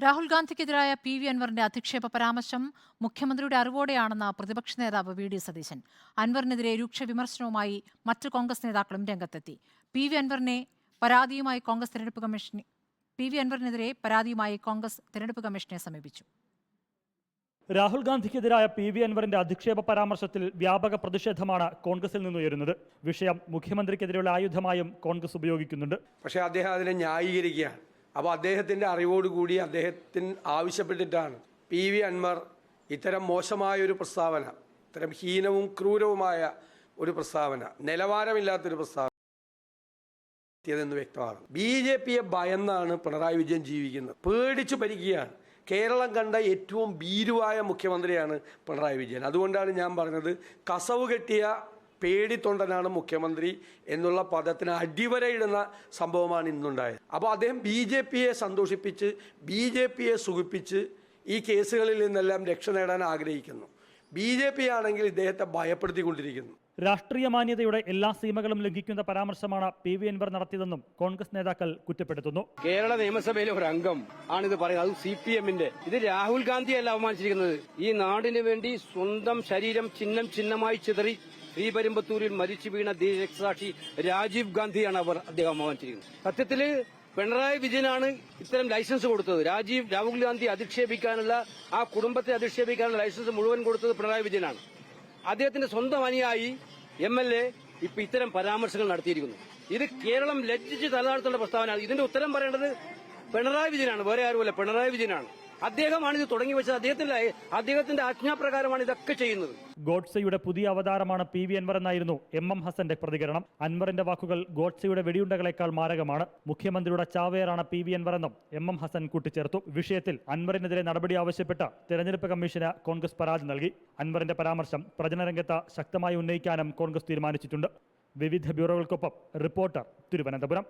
Rahul ഗാന്ധിക്കെതിരായ P V അൻവറിന്റെ അധിക്ഷേപ പരാമർശം മുഖ്യമന്ത്രിയുടെ അറിവോടെയാണെന്ന് പ്രതിപക്ഷ നേതാവ് വി ഡി സതീശൻ. അൻവറിനെതിരെ രൂക്ഷ വിമർശനവുമായി മറ്റ് കോൺഗ്രസ് നേതാക്കളും രംഗത്തെത്തി. പി വി അൻവറിനെതിരെ പരാതിയുമായി കോൺഗ്രസ് തെരഞ്ഞെടുപ്പ് കമ്മീഷനെ സമീപിച്ചു. രാഹുൽ ഗാന്ധിക്കെതിരായ പി വി അൻവറിന്റെ അധിക്ഷേപ പരാമർശത്തിൽ വ്യാപക പ്രതിഷേധമാണ് കോൺഗ്രസിൽ നിന്നുയരുന്നത്. വിഷയം മുഖ്യമന്ത്രിക്കെതിരെയുള്ള ആയുധമായും കോൺഗ്രസ് ഉപയോഗിക്കുന്നുണ്ട്. പക്ഷേ അദ്ദേഹം അതിനെ ന്യായീകരിക്കുകയാണ്. അപ്പോൾ അദ്ദേഹത്തിൻ്റെ അറിവോടുകൂടി അദ്ദേഹത്തിന് ആവശ്യപ്പെട്ടിട്ടാണ് പി വി അൻവർ ഇത്തരം മോശമായൊരു പ്രസ്താവന, ഇത്തരം ഹീനവും ക്രൂരവുമായ ഒരു പ്രസ്താവന, നിലവാരമില്ലാത്തൊരു പ്രസ്താവന െന്ന് വ്യക്തമാകും. BJPയെ ഭയന്നാണ് പിണറായി വിജയൻ ജീവിക്കുന്നത്. പേടിച്ചു ഭരിക്കുകയാണ്. കേരളം കണ്ട ഏറ്റവും ഭീരുവായ മുഖ്യമന്ത്രിയാണ് പിണറായി വിജയൻ. അതുകൊണ്ടാണ് ഞാൻ പറഞ്ഞത്, കസവ് കെട്ടിയ പേടിത്തൊണ്ടനാണ് മുഖ്യമന്ത്രി എന്നുള്ള പദത്തിന് അടിവരയിടുന്ന സംഭവമാണ് ഇന്നുണ്ടായത്. അപ്പോൾ അദ്ദേഹം BJPയെ സന്തോഷിപ്പിച്ച് BJPയെ സുഖിപ്പിച്ച് ഈ കേസുകളിൽ നിന്നെല്ലാം രക്ഷ നേടാൻ ആഗ്രഹിക്കുന്നു. BJP ആണെങ്കിൽ ഇദ്ദേഹത്തെ ഭയപ്പെടുത്തിക്കൊണ്ടിരിക്കുന്നു. രാഷ്ട്രീയ മാന്യതയുടെ എല്ലാ സീമകളും ലംഘിക്കുന്ന പരാമർശമാണ് പി വി അൻവർ നടത്തിയതെന്നും കോൺഗ്രസ് നേതാക്കൾ കുറ്റപ്പെടുത്തുന്നു. കേരള നിയമസഭയിലെ ഒരു അംഗം ആണിത് പറയുന്നത്, അത് CPM-ന്റെ. ഇത് രാഹുൽ ഗാന്ധിയല്ല അവമാനിച്ചിരിക്കുന്നത്. ഈ നാടിന് വേണ്ടി സ്വന്തം ശരീരം ചിഹ്നമായി ചിതറി ശ്രീപെരുമ്പത്തൂരിൽ മരിച്ചു വീണ ധീരരക്തസാക്ഷി രാജീവ് ഗാന്ധിയാണ് അദ്ദേഹം അവമാനിച്ചിരിക്കുന്നത്. സത്യത്തില് പിണറായി വിജയനാണ് ഇത്തരം ലൈസൻസ് കൊടുത്തത്. രാഹുൽ ഗാന്ധി അധിക്ഷേപിക്കാനുള്ള, ആ കുടുംബത്തെ അധിക്ഷേപിക്കാനുള്ള ലൈസൻസ് മുഴുവൻ കൊടുത്തത് പിണറായി വിജയനാണ്. അദ്ദേഹത്തിന്റെ സ്വന്തം അനുയായി MLA ഇപ്പൊ ഇത്തരം പരാമർശങ്ങൾ നടത്തിയിരിക്കുന്നു. ഇത് കേരളം ലജ്ജിച്ച് തലതാഴ്ത്തേണ്ട പ്രസ്താവനയാണ്. ഇതിന്റെ ഉത്തരം പറയേണ്ടത് പിണറായി വിജയനാണ്, വേറെ ആരുമല്ല, പിണറായി വിജയനാണ്. അദ്ദേഹമാണ് ഇത് തുടങ്ങി വെച്ചത്. അദ്ദേഹത്തിന്റെ ആജ്ഞാപ്രകാരമാണ് ഇതൊക്കെ ചെയ്യുന്നത്. ഗോഡ്സെയുടെ പുതിയ അവതാരമാണ് പി വി അൻവർ എന്നായിരുന്നു MM ഹസന്റെ പ്രതികരണം. അൻവറിന്റെ വാക്കുകൾ ഗോഡ്സെയുടെ വെടിയുണ്ടകളേക്കാൾ മാരകമാണ്. മുഖ്യമന്ത്രിയുടെ ചാവേറാണ് പി വി അൻവർ എന്നും MM ഹസൻ കൂട്ടിച്ചേർത്തു. വിഷയത്തിൽ അൻവറിനെതിരെ നടപടി ആവശ്യപ്പെട്ട് തെരഞ്ഞെടുപ്പ് കമ്മീഷന് കോൺഗ്രസ് പരാതി നൽകി. അൻവറിന്റെ പരാമർശം പ്രചരണരംഗത്ത് ശക്തമായി ഉന്നയിക്കാനും കോൺഗ്രസ് തീരുമാനിച്ചിട്ടുണ്ട്. വിവിധ ബ്യൂറോകൾക്കൊപ്പം റിപ്പോർട്ടർ, തിരുവനന്തപുരം.